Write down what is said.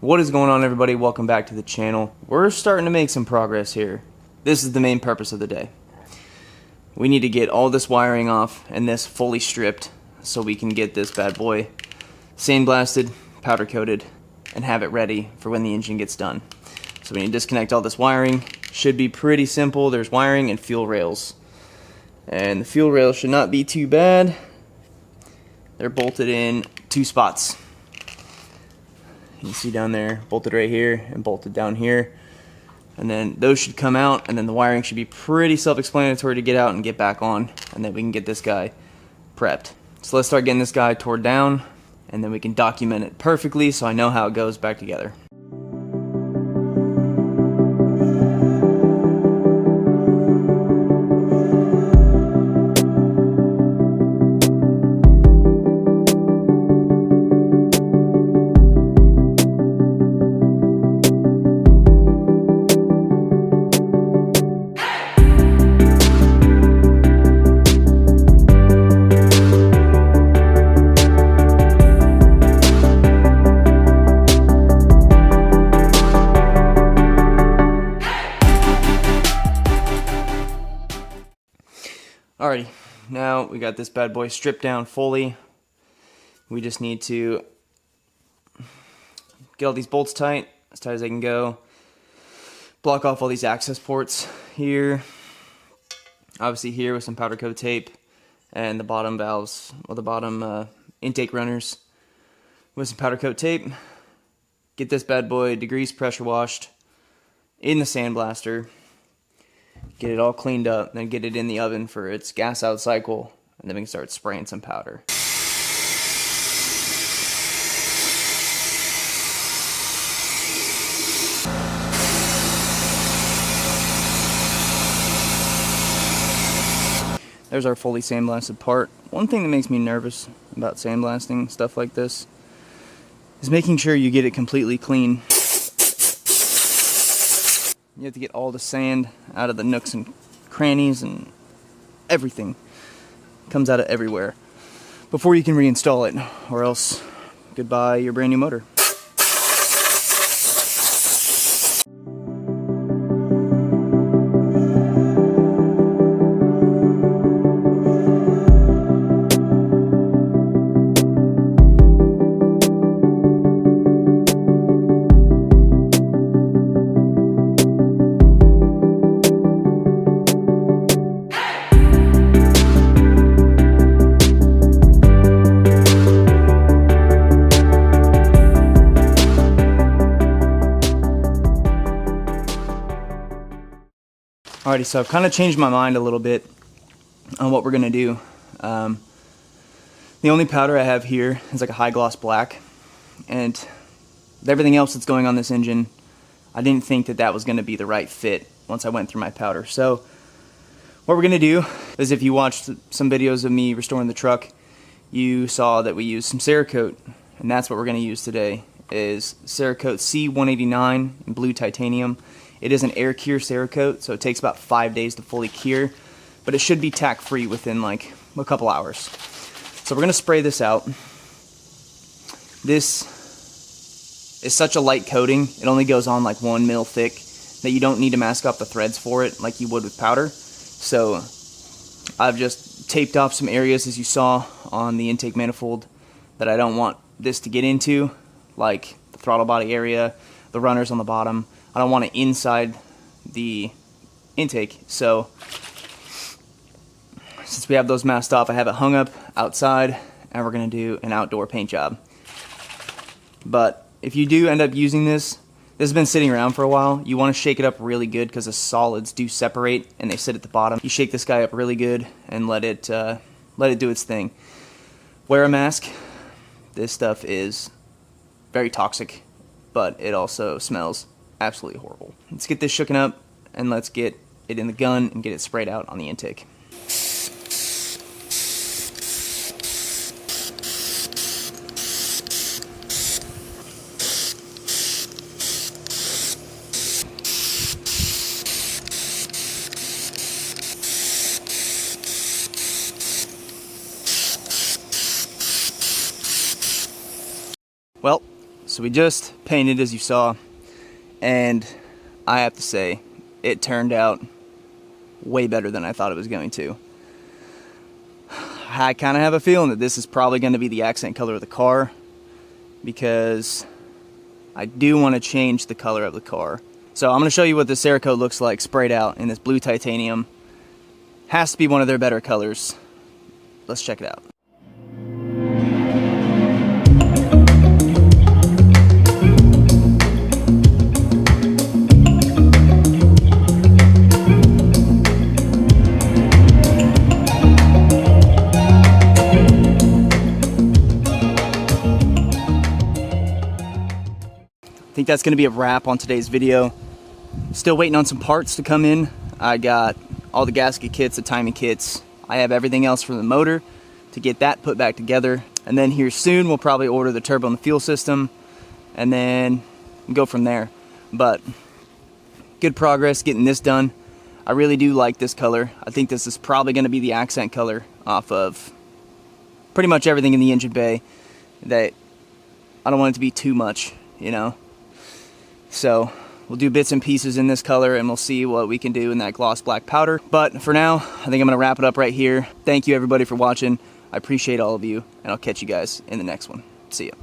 What is going on, everybody? Welcome back to the channel. We're starting to make some progress here. This is the main purpose of the day. We need to get all this wiring off and this fully stripped so we can get this bad boy sandblasted, powder coated, and have it ready for when the engine gets done. So we need to disconnect all this wiring. Should be pretty simple. There's wiring and fuel rails. And the fuel rails should not be too bad. They're bolted in 2 spots. You can see down there, bolted right here and bolted down here. And then those should come out, and then the wiring should be pretty self-explanatory to get out and get back on, and then we can get this guy prepped. So let's start getting this guy tore down, and then we can document it perfectly so I know how it goes back together. Alrighty, now we got this bad boy stripped down fully. We just need to get all these bolts tight as they can go. Block off all these access ports here. Obviously here with some powder coat tape, and the bottom valves, or the bottom intake runners with some powder coat tape. Get this bad boy degreased, pressure washed in the sandblaster. Get it all cleaned up, then get it in the oven for its gas out cycle, and then we can start spraying some powder. There's our fully sandblasted part. One thing that makes me nervous about sandblasting stuff like this is making sure you get it completely clean. You have to get all the sand out of the nooks and crannies, and everything comes out of everywhere before you can reinstall it, or else goodbye your brand new motor. Alrighty, so I've kind of changed my mind a little bit on what we're going to do. The only powder I have here is like a high gloss black, and with everything else that's going on this engine, I didn't think that that was going to be the right fit once I went through my powder. So what we're going to do is, if you watched some videos of me restoring the truck, you saw that we used some Cerakote, and that's what we're going to use today, is Cerakote C189 in blue titanium. It is an air cure Cerakote, so it takes about 5 days to fully cure, but it should be tack free within like a couple hours. So we're going to spray this out. This is such a light coating, it only goes on like 1 mil thick, that you don't need to mask up the threads for it like you would with powder. So I've just taped off some areas, as you saw on the intake manifold, that I don't want this to get into, like the throttle body area, the runners on the bottom. I don't want it inside the intake, so since we have those masked off, I have it hung up outside, and we're going to do an outdoor paint job. But if you do end up using this has been sitting around for a while, you want to shake it up really good, because the solids do separate and they sit at the bottom. You shake this guy up really good and let it do its thing. Wear a mask. This stuff is very toxic, but it also smells absolutely horrible. Let's get this shooken up, and let's get it in the gun and get it sprayed out on the intake. So So we just painted, as you saw, and I have to say, it turned out way better than I thought it was going to. I kind of have a feeling that this is probably going to be the accent color of the car, because I do want to change the color of the car. So I'm going to show you what the Cerakote looks like sprayed out in this blue titanium. Has to be one of their better colors. Let's check it out. I think that's going to be a wrap on today's video. Still waiting on some parts to come in. I got all the gasket kits, the timing kits. I have everything else for the motor to get that put back together. And then here soon we'll probably order the turbo and the fuel system, and then go from there. But good progress getting this done. I really do like this color. I think this is probably going to be the accent color off of pretty much everything in the engine bay. That I don't want it to be too much, you know. So we'll do bits and pieces in this color, and we'll see what we can do in that gloss black powder. But for now, I think I'm going to wrap it up right here. Thank you everybody for watching. I appreciate all of you, and I'll catch you guys in the next one. See ya.